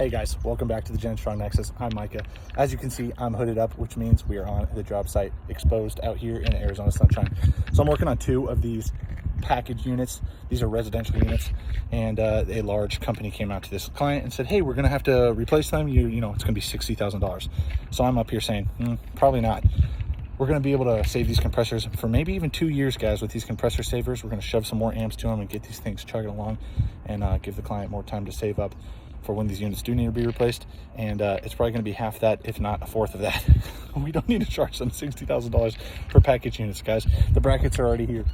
Hey guys, welcome back to the GenStrongNexus. I'm Micah. As you can see, I'm hooded up, which means we are on the job site, exposed out here in Arizona sunshine. So I'm working on 2 of these package units. These are residential units, and a large company came out to this client and said, hey, we're gonna have to replace them. You know, it's gonna be $60,000. So I'm up here saying, probably not. We're gonna be able to save these compressors for maybe even 2 years, guys, with these compressor savers. We're gonna shove some more amps to them and get these things chugging along and give the client more time to save up for when these units do need to be replaced. And it's probably going to be half that, if not a fourth of that. We don't need to charge them $60,000 for package units, guys. The brackets are already here,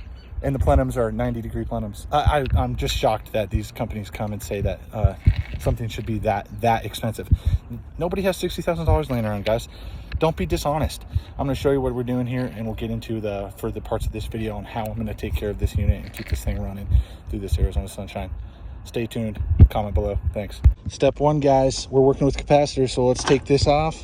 and the plenums are 90-degree plenums. I'm just shocked that these companies come and say that something should be that expensive. Nobody has $60,000 laying around, guys. Don't be dishonest. I'm going to show you what we're doing here, and we'll get into the further parts of this video on how I'm going to take care of this unit and keep this thing running through this Arizona sunshine. Stay tuned, comment below. Thanks. Step 1, guys, we're working with capacitors, so let's take this off.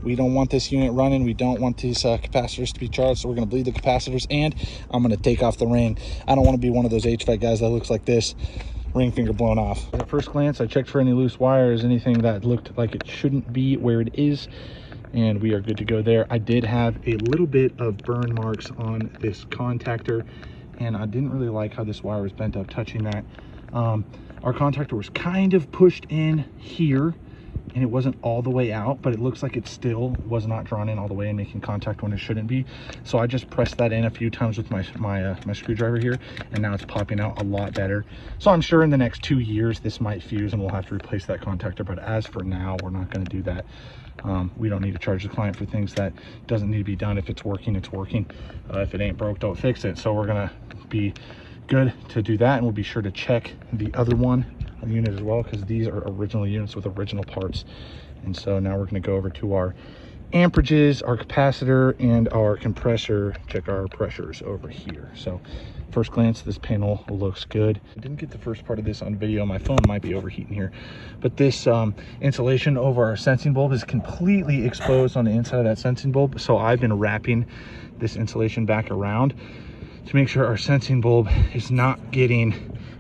We don't want this unit running. We don't want these capacitors to be charged, so we're going to bleed the capacitors, and I'm going to take off the ring. I don't want to be one of those HVAC guys that looks like this, ring finger blown off. At first glance, I checked for any loose wires, anything that looked like it shouldn't be where it is, and we are good to go there. I did have a little bit of burn marks on this contactor, and I didn't really like how this wire was bent up touching that. Our contactor was kind of pushed in here, and it wasn't all the way out, but it looks like it still was not drawn in all the way and making contact when it shouldn't be. So I just pressed that in a few times with my screwdriver here, and now it's popping out a lot better. So I'm sure in the next 2 years this might fuse and we'll have to replace that contactor, but as for now, we're not going to do that. We don't need to charge the client for things that doesn't need to be done. If it's working, it's working. If it ain't broke, don't fix it. So we're gonna be good to do that, and we'll be sure to check the other unit as well, because these are original units with original parts. And so now we're going to go over to our amperages, our capacitor, and our compressor, check our pressures over here. So first glance, this panel looks good. I didn't get the first part of this on video. My phone might be overheating here, but this insulation over our sensing bulb is completely exposed on the inside of that sensing bulb. So I've been wrapping this insulation back around to make sure our sensing bulb is not getting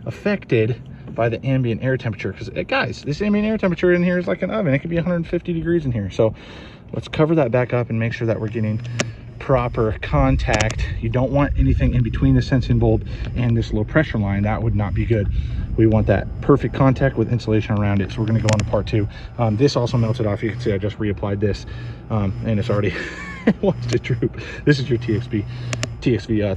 affected by the ambient air temperature, because guys, this ambient air temperature in here is like an oven. It could be 150 degrees in here. So let's cover that back up and make sure that we're getting proper contact. You don't want anything in between the sensing bulb and this low pressure line. That would not be good. We want that perfect contact with insulation around it. So we're going to go on to part 2. This also melted off. You can see I just reapplied this, and it's already wants to droop. This is your TXV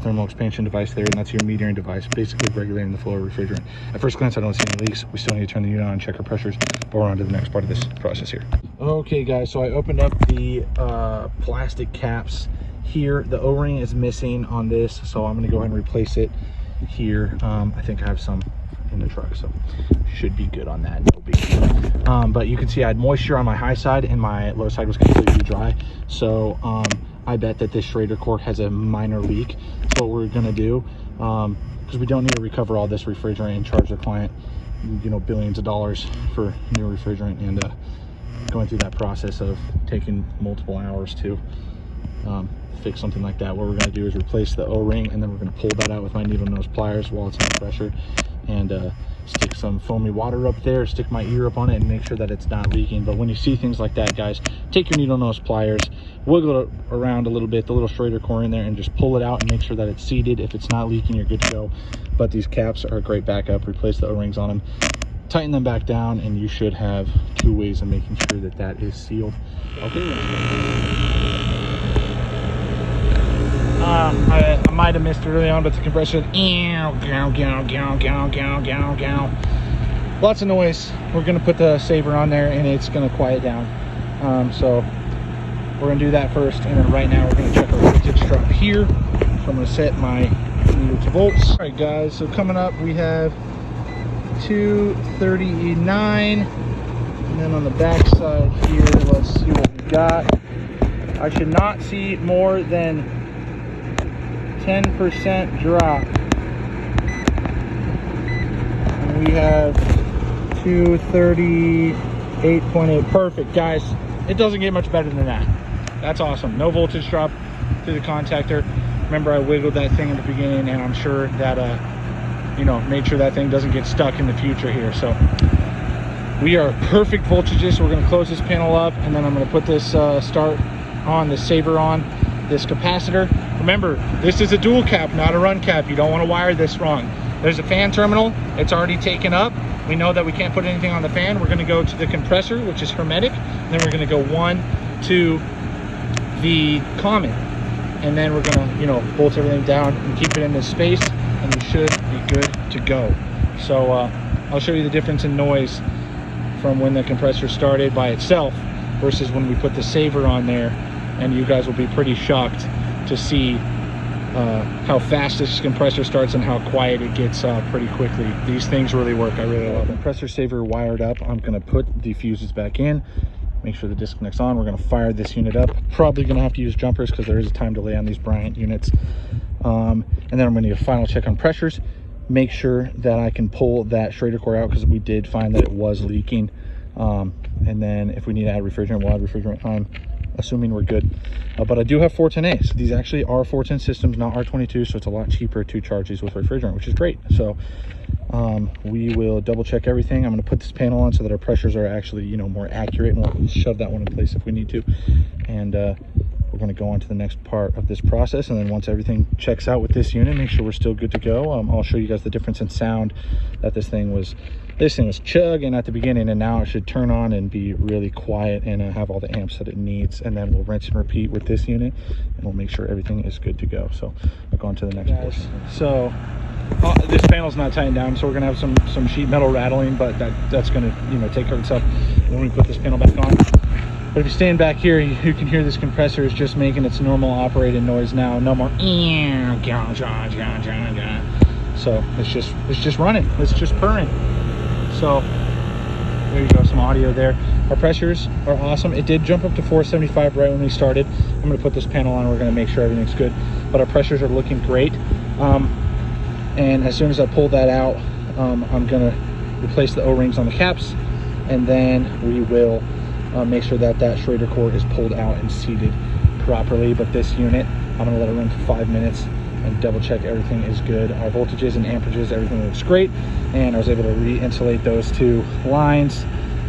thermal expansion device there, and that's your metering device, basically regulating the flow of refrigerant. At first glance, I don't see any leaks. We still need to turn the unit on and check our pressures, but we're on to the next part of this process here. Okay, guys, so I opened up the plastic caps here. The O-ring is missing on this, so I'm going to go ahead and replace it here. I think I have some in the truck, so should be good on that. No big deal. But you can see I had moisture on my high side and my low side was completely dry. So I bet that this Schrader core has a minor leak. That's what we're gonna do, because we don't need to recover all this refrigerant and charge the client, you know, billions of dollars for new refrigerant, and going through that process of taking multiple hours to fix something like that. What we're going to do is replace the O-ring, and then we're going to pull that out with my needle nose pliers while it's under pressure, and stick some foamy water up there, stick my ear up on it, and make sure that it's not leaking. But when you see things like that, guys, take your needle nose pliers, wiggle it around a little bit, the little Schrader core in there, and just pull it out and make sure that it's seated. If it's not leaking, you're good to go. But these caps are a great backup. Replace the O-rings on them, tighten them back down, and you should have 2 ways of making sure that that is sealed. Okay. I might have missed it early on, but the compressor, lots of noise. We're going to put the saver on there, and it's going to quiet down. So we're going to do that first, and then right now we're going to check our voltage drop here. So I'm going to set my meter to volts. All right, guys, so coming up we have 239, and then on the back side here, let's see what we got. I should not see more than 10% drop, and we have 238.8. Perfect, guys. It doesn't get much better than that. That's awesome. No voltage drop through the contactor. Remember, I wiggled that thing in the beginning, and I'm sure that you know, made sure that thing doesn't get stuck in the future here. So We are perfect voltages, so we're going to close this panel up, and then I'm going to put this start on the saver on this capacitor. Remember, this is a dual cap, not a run cap. You don't want to wire this wrong. There's a fan terminal. It's already taken up. We know that we can't put anything on the fan. We're going to go to the compressor, which is hermetic. And then we're going to go 1 to the common. And then we're going to, you know, bolt everything down and keep it in this space, and we should be good to go. So I'll show you the difference in noise from when the compressor started by itself versus when we put the saver on there, and you guys will be pretty shocked to see how fast this compressor starts and how quiet it gets pretty quickly. These things really work. I really love it. Compressor saver wired up. I'm going to put the fuses back in, make sure the disconnect's on. We're going to fire this unit up. Probably going to have to use jumpers because there is a time delay on these Bryant units. And then I'm going to do a final check on pressures, make sure that I can pull that Schrader core out because we did find that it was leaking. And then if we need to add refrigerant, we'll add refrigerant. I'm assuming we're good. But I do have 410A. So these actually are 410 systems, not R22, so it's a lot cheaper to charge these with refrigerant, which is great. So we will double check everything. I'm going to put this panel on so that our pressures are actually, you know, more accurate, and we'll shove that one in place if we need to. And we're going to go on to the next part of this process, and then once everything checks out with this unit, make sure we're still good to go. I'll show you guys the difference in sound that this thing was chugging at the beginning, and now it should turn on and be really quiet and have all the amps that it needs. And then we'll rinse and repeat with this unit, and we'll make sure everything is good to go. So I'll go on to the next portion. So this panel's not tightened down, so we're gonna have some sheet metal rattling, but that's gonna, you know, take care of itself when we put this panel back on. But if you're staying back here, you can hear this compressor is just making its normal operating noise now. No more. So it's just running. It's just purring. So there you go, some audio there. Our pressures are awesome. It did jump up to 475 right when we started. I'm going to put this panel on. We're going to make sure everything's good. But our pressures are looking great. And as soon as I pull that out, I'm going to replace the O-rings on the caps, and then we will make sure that that Schrader core is pulled out and seated properly. But this unit, I'm going to let it run for 5 minutes and double check everything is good. Our voltages and amperages, everything looks great, and I was able to re-insulate those 2 lines.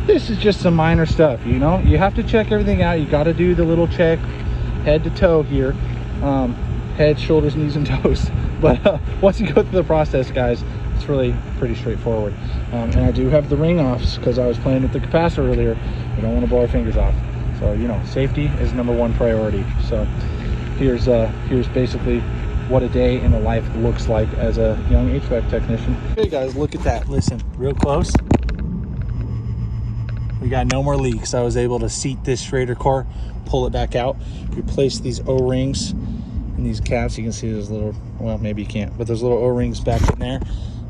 This is just some minor stuff, you know. You have to check everything out. You got to do the little check head to toe here, head, shoulders, knees, and toes. But once you go through the process, guys, it's really pretty straightforward. And I do have the ring offs because I was playing with the capacitor earlier. We don't want to blow our fingers off. So, you know, safety is #1 priority. So here's basically what a day in the life looks like as a young HVAC technician. Hey guys, look at that. Listen, real close. We got no more leaks. I was able to seat this Schrader core, pull it back out, replace these O-rings and these caps. You can see those little, well, maybe you can't, but those little O-rings back in there,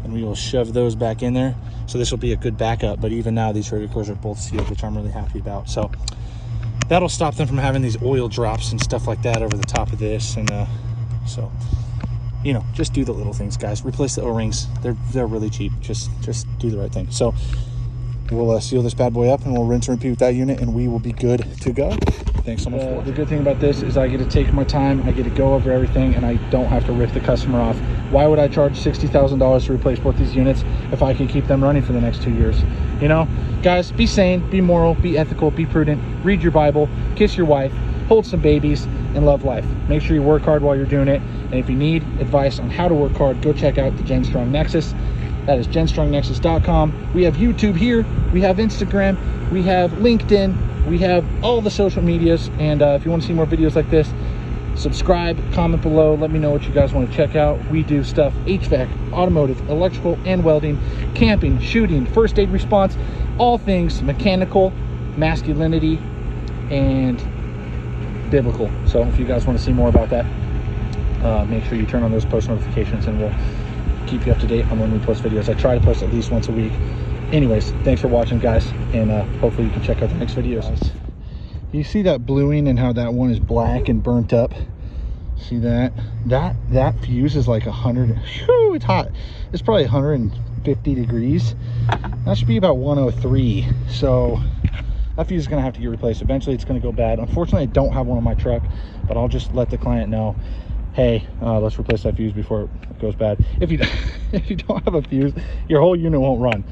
and we will shove those back in there. So this will be a good backup. But even now, these Schrader cores are both sealed, which I'm really happy about. So that'll stop them from having these oil drops and stuff like that over the top of this. And so, you know, just do the little things, guys. Replace the O-rings. They're really cheap. Just do the right thing. So we'll seal this bad boy up, and we'll rinse and repeat with that unit, and we will be good to go. Thanks so much for watching. The good thing about this is I get to take my time, I get to go over everything, and I don't have to rip the customer off. Why would I charge $60,000 to replace both these units if I can keep them running for the next 2 years? You know, guys, be sane, be moral, be ethical, be prudent, read your Bible, kiss your wife, hold some babies, and love life. Make sure you work hard while you're doing it. And if you need advice on how to work hard, go check out the GenStrongNexus. That is GenStrongNexus.com. We have YouTube here. We have Instagram. We have LinkedIn. We have all the social medias. And if you want to see more videos like this, subscribe, comment below. Let me know what you guys want to check out. We do stuff HVAC, automotive, electrical, and welding, camping, shooting, first aid response, all things mechanical, masculinity, and biblical. So if you guys want to see more about that, make sure you turn on those post notifications, and we'll keep you up to date on when we post videos. I try to post at least once a week. Anyways, thanks for watching, guys, and hopefully you can check out the next videos. You see that bluing and how that one is black and burnt up? See that? That fuse is like 100. Whew, it's hot. It's probably 150 degrees. That should be about 103. So that fuse is going to have to get replaced. Eventually it's going to go bad. Unfortunately, I don't have one on my truck, but I'll just let the client know, hey, let's replace that fuse before it goes bad. If you don't have a fuse, your whole unit won't run.